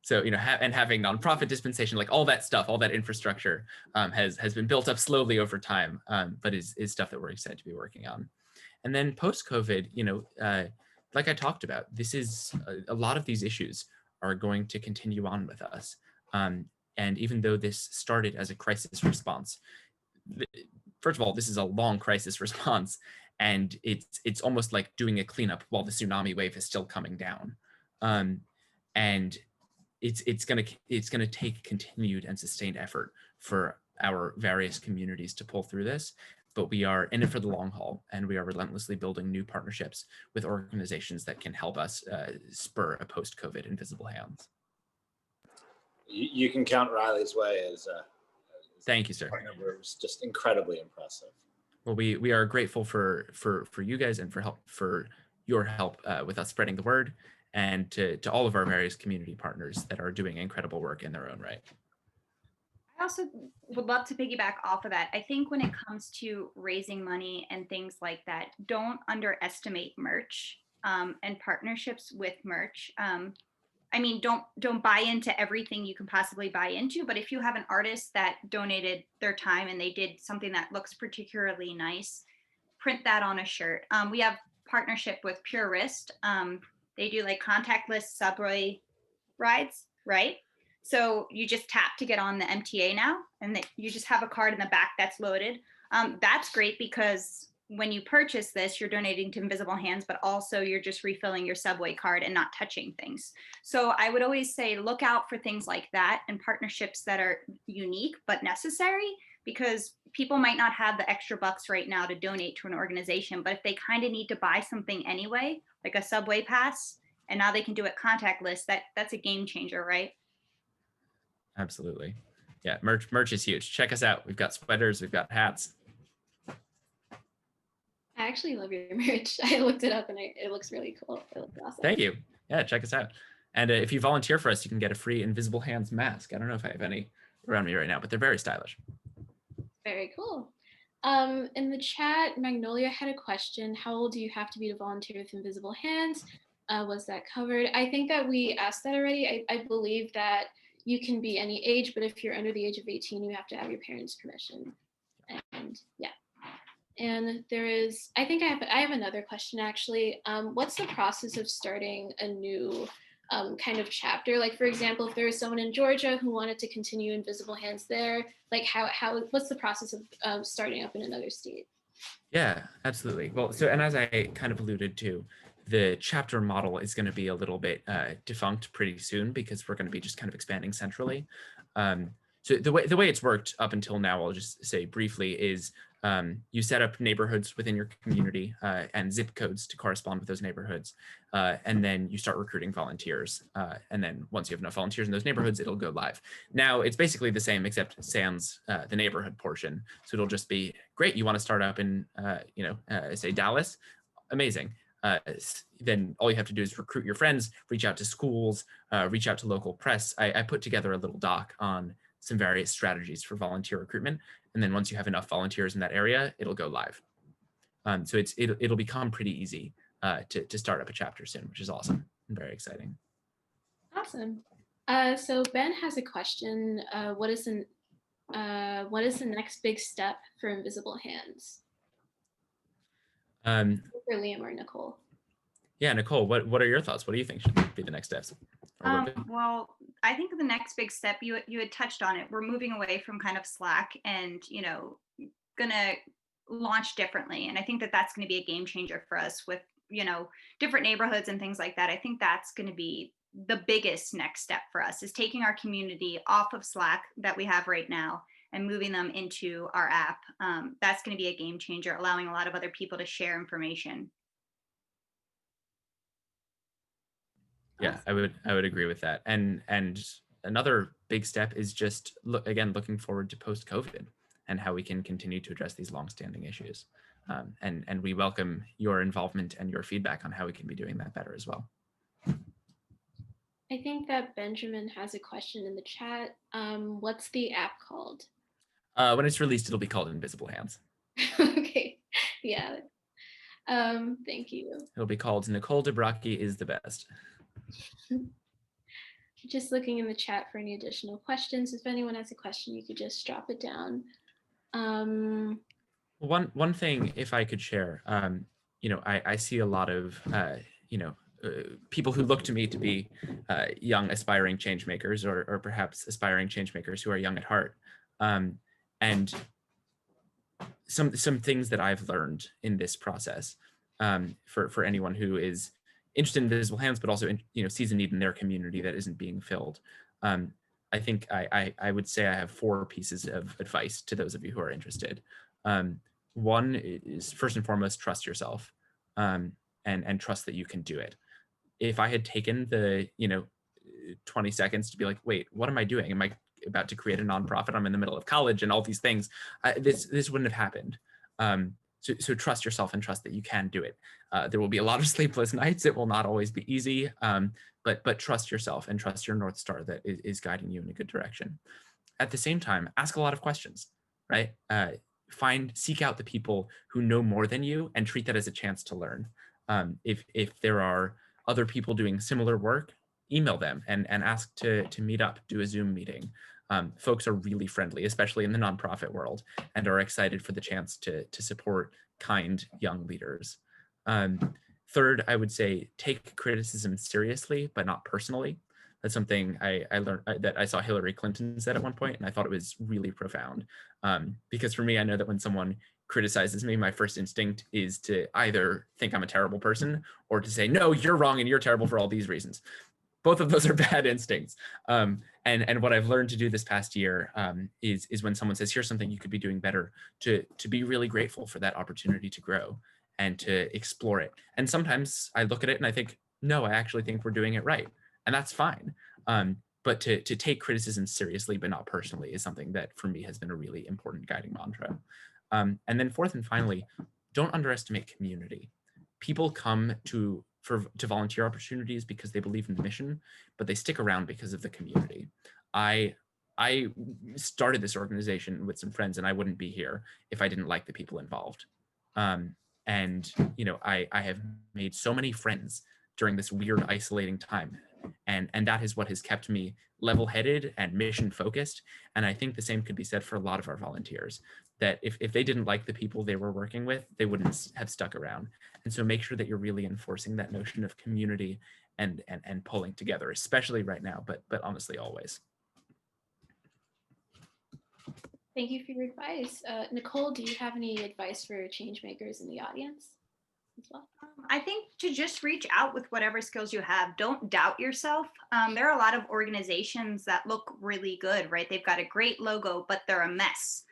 So, and having nonprofit dispensation, like all that stuff, all that infrastructure has been built up slowly over time, but is stuff that we're excited to be working on. And then post-COVID, like I talked about, this is a lot of these issues are going to continue on with us. And even though this started as a crisis response, first of all, this is a long crisis response, and it's almost like doing a cleanup while the tsunami wave is still coming down. And it's gonna take continued and sustained effort for our various communities to pull through this, but we are in it for the long haul, and we are relentlessly building new partnerships with organizations that can help us spur a post-COVID Invisible Hands. You can count Riley's Way as thank you, sir. Partner. It was just incredibly impressive. Well, we are grateful for you guys and for your help with us spreading the word, and to all of our various community partners that are doing incredible work in their own right. I also would love to piggyback off of that. I think when it comes to raising money and things like that, don't underestimate merch and partnerships with merch. Don't buy into everything you can possibly buy into, but if you have an artist that donated their time and they did something that looks particularly nice, print that on a shirt. We have partnership with Pure Wrist. They do like contactless subway rides, right? So you just tap to get on the MTA now, and you just have a card in the back that's loaded. That's great because when you purchase this, you're donating to Invisible Hands, but also you're just refilling your subway card and not touching things. So I would always say, look out for things like that and partnerships that are unique but necessary, because people might not have the extra bucks right now to donate to an organization, but if they kind of need to buy something anyway, like a subway pass, and now they can do it contactless, that's a game changer, right? Absolutely. Yeah, merch is huge. Check us out. We've got sweaters, we've got hats. I actually love your merch. I looked it up and it looks really cool. It looks awesome. Thank you. Yeah, check us out. And if you volunteer for us, you can get a free Invisible Hands mask. I don't know if I have any around me right now, but they're very stylish. Very cool. In the chat, Magnolia had a question. How old do you have to be to volunteer with Invisible Hands? Was that covered? I think that we asked that already. I believe that you can be any age, but if you're under the age of 18, you have to have your parents' permission. And yeah. And there is, I think I have another question actually. What's the process of starting a new kind of chapter? Like, for example, if there was someone in Georgia who wanted to continue Invisible Hands there, like what's the process of starting up in another state? Yeah, absolutely. Well, so, and as I kind of alluded to, the chapter model is going to be a little bit defunct pretty soon because we're going to be just kind of expanding centrally. So the way it's worked up until now, I'll just say briefly, is you set up neighborhoods within your community and zip codes to correspond with those neighborhoods. And then you start recruiting volunteers. And then once you have enough volunteers in those neighborhoods, it'll go live. Now it's basically the same, except sans the neighborhood portion. So it'll just be, great, you want to start up in, say Dallas? Amazing. Then all you have to do is recruit your friends, reach out to schools, reach out to local press. I put together a little doc on some various strategies for volunteer recruitment. And then once you have enough volunteers in that area, it'll go live. So it'll become pretty easy to start up a chapter soon, which is awesome and very exciting. Awesome. So Ben has a question. What is the next big step for Invisible Hands? For Liam or Nicole? Yeah, Nicole, what are your thoughts? What do you think should be the next steps? Well, I think the next big step, you had touched on it. We're moving away from kind of Slack and, gonna launch differently. And I think that that's going to be a game changer for us with, different neighborhoods and things like that. I think that's going to be the biggest next step for us, is taking our community off of Slack that we have right now and moving them into our app. That's going to be a game changer, allowing a lot of other people to share information. Yeah, I would agree with that. And another big step is just looking forward to post-COVID and how we can continue to address these longstanding issues. And we welcome your involvement and your feedback on how we can be doing that better as well. I think that Benjamin has a question in the chat. What's the app called? When it's released, it'll be called Invisible Hands. Okay, yeah. Thank you. It'll be called Nicole Dabraki is the best. Just looking in the chat for any additional questions. If anyone has a question, you could just drop it down. One thing, if I could share, I see a lot of, people who look to me to be young aspiring change makers, or perhaps aspiring change makers who are young at heart. And some things that I've learned in this process for anyone who is interested in Invisible Hands, but also sees a need in their community that isn't being filled. I think I would say I have 4 pieces of advice to those of you who are interested. One is, first and foremost, trust yourself, and trust that you can do it. If I had taken the 20 seconds to be like, wait, what am I doing? Am I about to create a nonprofit? I'm in the middle of college and all these things. This wouldn't have happened. So trust yourself and trust that you can do it. There will be a lot of sleepless nights. It will not always be easy, but trust yourself and trust your North Star that is guiding you in a good direction. At the same time, ask a lot of questions, right? Seek out the people who know more than you and treat that as a chance to learn. If there are other people doing similar work, email them and ask to meet up, do a Zoom meeting. Folks are really friendly, especially in the nonprofit world, and are excited for the chance to support kind young leaders. Third, I would say take criticism seriously, but not personally. That's something I learned that I saw Hillary Clinton said at one point, and I thought it was really profound. Because for me, I know that when someone criticizes me, my first instinct is to either think I'm a terrible person or to say, no, you're wrong and you're terrible for all these reasons. Both of those are bad instincts. And what I've learned to do this past year is when someone says, here's something you could be doing better, to be really grateful for that opportunity to grow and to explore it. And sometimes I look at it and I think, no, I actually think we're doing it right. And that's fine. But to take criticism seriously, but not personally, is something that for me has been a really important guiding mantra. And then fourth and finally, don't underestimate community. People come to volunteer opportunities because they believe in the mission, but they stick around because of the community. I started this organization with some friends, and I wouldn't be here if I didn't like the people involved. And I have made so many friends during this weird, isolating time, and that is what has kept me level-headed and mission-focused. And I think the same could be said for a lot of our volunteers, that if they didn't like the people they were working with, they wouldn't have stuck around. And so make sure that you're really enforcing that notion of community and pulling together, especially right now, but honestly, always. Thank you for your advice. Nicole, do you have any advice for change makers in the audience? as well? I think to just reach out with whatever skills you have. Don't doubt yourself. There are a lot of organizations that look really good, right? They've got a great logo, but they're a mess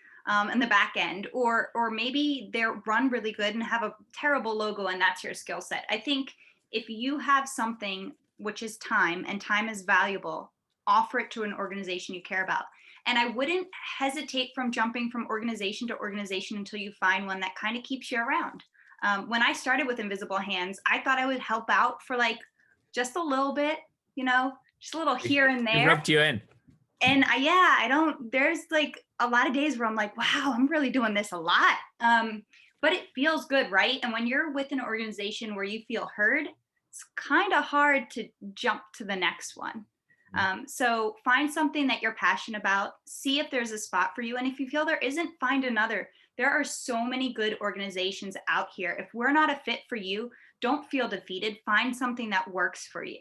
in the back end, or maybe they're run really good and have a terrible logo, and that's your skill set. I think if you have something, which is time, and time is valuable, offer it to an organization you care about. And I wouldn't hesitate from jumping from organization to organization until you find one that kind of keeps you around. When I started with Invisible Hands, I thought I would help out for like just a little bit, just a little here and It there. roped you in. And there's like a lot of days where I'm like, wow, I'm really doing this a lot. But it feels good, right? And when you're with an organization where you feel heard, it's kind of hard to jump to the next one. So find something that you're passionate about, see if there's a spot for you. And if you feel there isn't, find another. There are so many good organizations out here. If we're not a fit for you, don't feel defeated. Find something that works for you.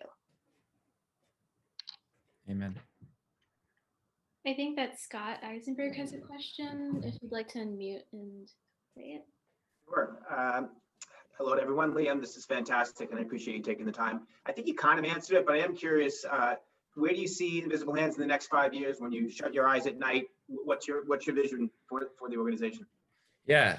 Amen. I think that Scott Eisenberg has a question. If you'd like to unmute and say it. Sure. Hello to everyone. Liam, this is fantastic, and I appreciate you taking the time. I think you kind of answered it, but I am curious, where do you see Invisible Hands in the next 5 years when you shut your eyes at night? What's your vision for the organization? Yeah,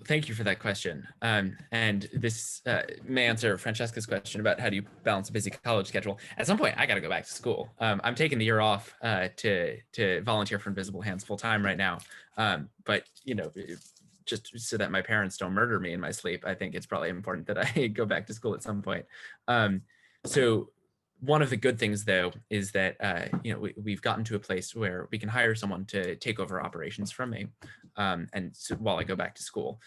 thank you for that question. And this may answer Francesca's question about how do you balance a busy college schedule. At some point, I got to go back to school. I'm taking the year off to volunteer for Invisible Hands full time right now. But just so that my parents don't murder me in my sleep, I think it's probably important that I go back to school at some point. So one of the good things, though, is that we've gotten to a place where we can hire someone to take over operations from me, and so while I go back to school.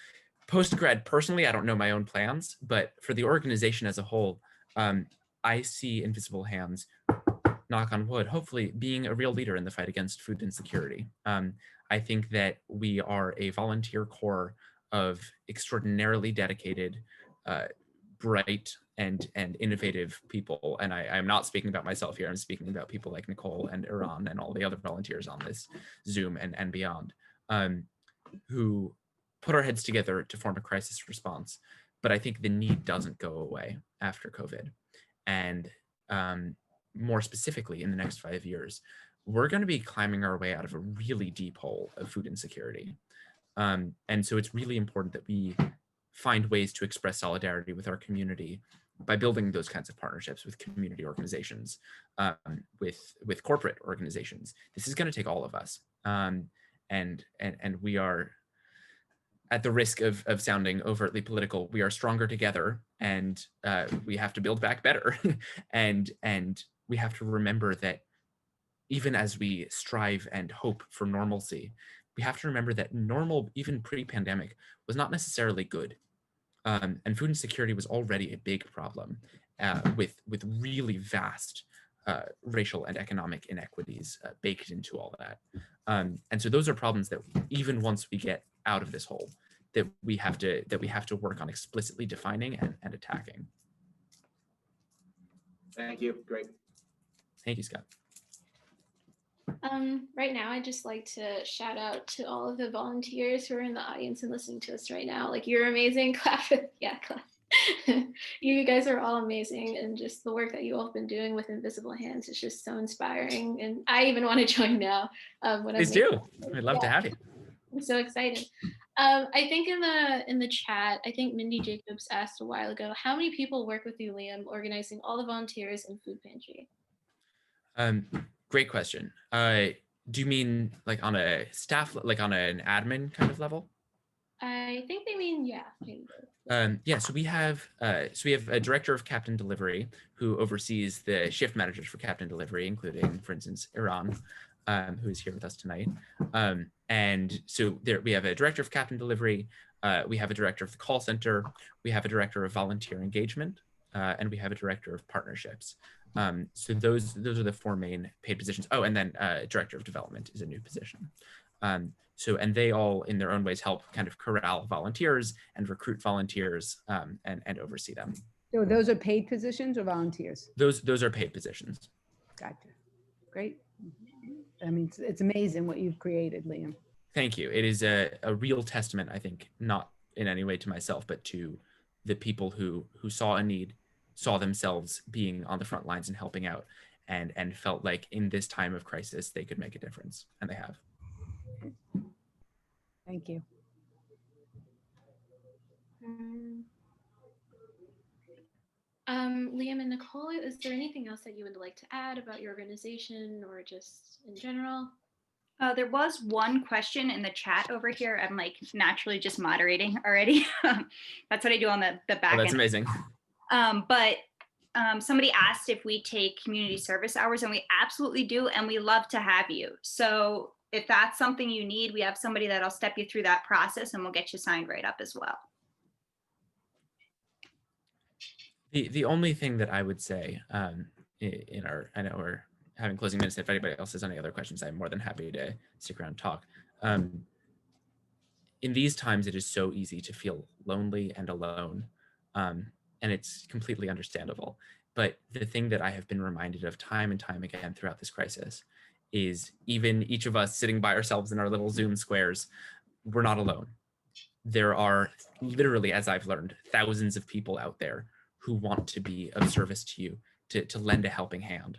Post-grad, personally, I don't know my own plans, but for the organization as a whole, I see Invisible Hands, knock on wood, hopefully being a real leader in the fight against food insecurity. I think that we are a volunteer corps of extraordinarily dedicated, bright and innovative people. And I'm not speaking about myself here. I'm speaking about people like Nicole and Iran and all the other volunteers on this Zoom and beyond, who put our heads together to form a crisis response. But I think the need doesn't go away after COVID. And more specifically, in the next 5 years, we're going to be climbing our way out of a really deep hole of food insecurity. And so it's really important that we find ways to express solidarity with our community by building those kinds of partnerships with community organizations, with corporate organizations. This is going to take all of us. And we are, at the risk of sounding overtly political, we are stronger together, and we have to build back better. and we have to remember that even as we strive and hope for normalcy, we have to remember that normal, even pre-pandemic, was not necessarily good. And food insecurity was already a big problem with really vast racial and economic inequities baked into all that. And so those are problems that even once we get out of this hole, that we have to work on explicitly defining and attacking. Thank you. Great. Thank you, Scott. Right now, I'd just like to shout out to all of the volunteers who are in the audience and listening to us right now. Like, you're amazing. Clap. Clap. You guys are all amazing, and just the work that you all have been doing with Invisible Hands is just so inspiring. And I even want to join now. Please do. We'd love to have you. I'm so excited. I think in the chat, I think Mindy Jacobs asked a while ago, how many people work with you, Liam, organizing all the volunteers in Food Pantry? Great question. Do you mean like on a staff, like on an admin kind of level? I think they mean, yeah. Yeah, so we have a director of Captain Delivery who oversees the shift managers for Captain Delivery, including, for instance, Iran, who is here with us tonight. And so there we have a director of Captain Delivery, we have a director of the call center, we have a director of volunteer engagement, and we have a director of partnerships. So those are the four main paid positions. Oh, and then director of development is a new position. And they all in their own ways help kind of corral volunteers and recruit volunteers and oversee them. So those are paid positions or volunteers? Those are paid positions. Gotcha. Great. I mean, it's amazing what you've created, Liam. Thank you. It is a real testament, I think, not in any way to myself, but to the people who saw a need, saw themselves being on the front lines and helping out, and felt like in this time of crisis they could make a difference, and they have. Thank you. Liam and Nicole, is there anything else that you would like to add about your organization or just in general? There was one question in the chat over here. I'm like naturally just moderating already. That's what I do on the back Oh, that's end. amazing. But somebody asked if we take community service hours, and we absolutely do, and we love to have you. So if that's something you need, we have somebody that'll step you through that process, and we'll get you signed right up as well. The only thing that I would say in our, I know we're having closing minutes. If anybody else has any other questions, I'm more than happy to stick around and talk. In these times, it is so easy to feel lonely and alone, and it's completely understandable. But the thing that I have been reminded of time and time again throughout this crisis is even each of us sitting by ourselves in our little Zoom squares, we're not alone. There are literally, as I've learned, thousands of people out there who want to be of service to you, to lend a helping hand.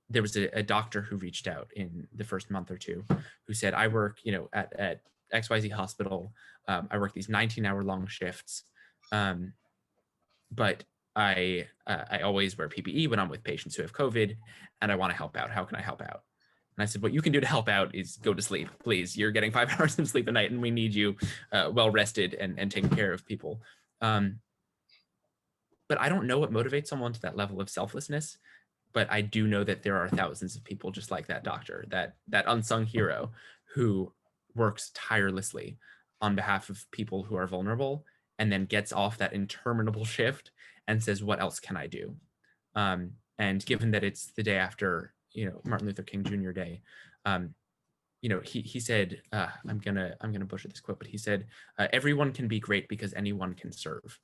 There was a doctor who reached out in the first month or two who said, I work, at XYZ hospital. I work these 19-hour long shifts, but I always wear PPE when I'm with patients who have COVID, and I want to help out. How can I help out? And I said, what you can do to help out is go to sleep, please. You're getting 5 hours of sleep a night, and we need you well rested and taking care of people. But I don't know what motivates someone to that level of selflessness. But I do know that there are thousands of people just like that doctor, that unsung hero who works tirelessly on behalf of people who are vulnerable, and then gets off that interminable shift and says, what else can I do? And given that it's the day after, Martin Luther King Jr. Day, he said, I'm gonna butcher this quote, but he said, everyone can be great because anyone can serve.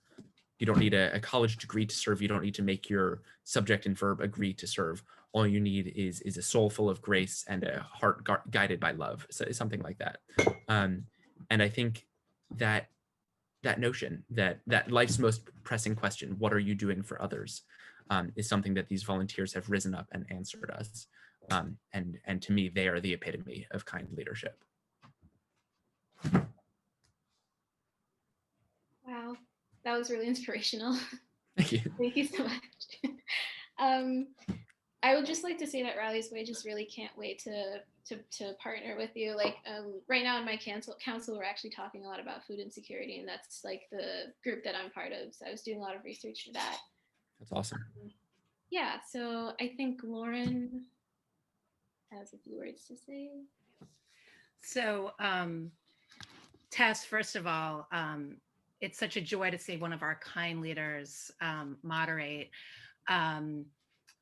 You don't need a college degree to serve. You don't need to make your subject and verb agree to serve. All you need is a soul full of grace and a heart guided by love, so something like that. And I think that notion that life's most pressing question, what are you doing for others, is something that these volunteers have risen up and answered us. And to me, they are the epitome of kind leadership. Wow, that was really inspirational. Thank you. Thank you so much. I would just like to say that Riley's Way just really can't wait to partner with you. Like right now in my council, we're actually talking a lot about food insecurity, and that's like the group that I'm part of. So I was doing a lot of research for that. That's awesome. Yeah, so I think Lauren has a few words to say. So Tess, first of all, it's such a joy to see one of our kind leaders moderate.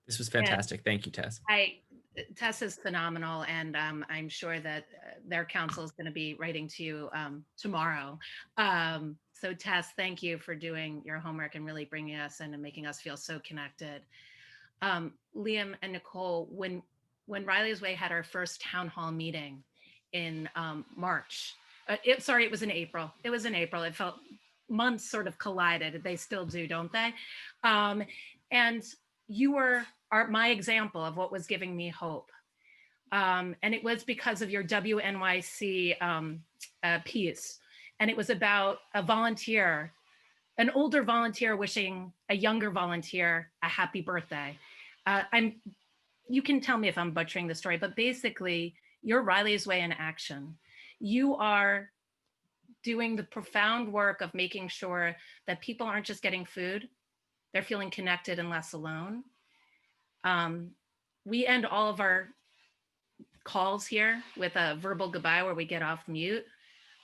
This was fantastic. Thank you, Tess. Tess is phenomenal, and I'm sure that their council is going to be writing to you tomorrow. So Tess, thank you for doing your homework and really bringing us in and making us feel so connected. Liam and Nicole, when Riley's Way had our first town hall meeting in March, it was in April. It was in April. It felt months sort of collided. They still do, don't they? And you were my example of what was giving me hope. And it was because of your WNYC piece. And it was about a volunteer, an older volunteer wishing a younger volunteer a happy birthday. You can tell me if I'm butchering the story, but basically you're Riley's Way in action. You are doing the profound work of making sure that people aren't just getting food, they're feeling connected and less alone. We end all of our calls here with a verbal goodbye where we get off mute,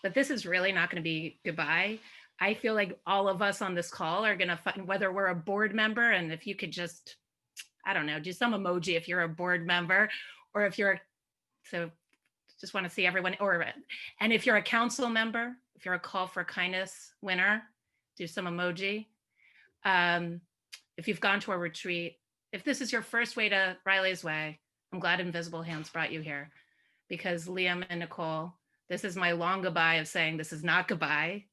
but this is really not going to be goodbye. I feel like all of us on this call are going to find, whether we're a board member, and if you could just, I don't know, do some emoji if you're a board member, or if you're, so just want to see everyone, and if you're a council member, if you're a call for kindness winner, do some emoji. If you've gone to a retreat, if this is your first way to Riley's Way, I'm glad Invisible Hands brought you here, because Liam and Nicole, this is my long goodbye of saying this is not goodbye.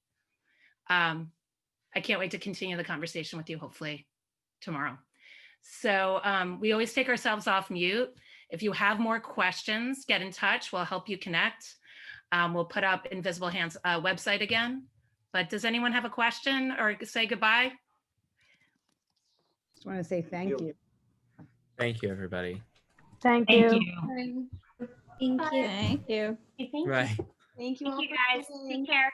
I I can't wait to continue the conversation with you, hopefully tomorrow. So we always take ourselves off mute. If you have more questions, get in touch. We'll help you connect. We'll put up Invisible Hands website again. But does anyone have a question or say goodbye? Just want to say thank you. Thank you, everybody. Thank you. Thank you. Thank you. Thank you all. Bye. Thank you, Thank you, guys. for Take care.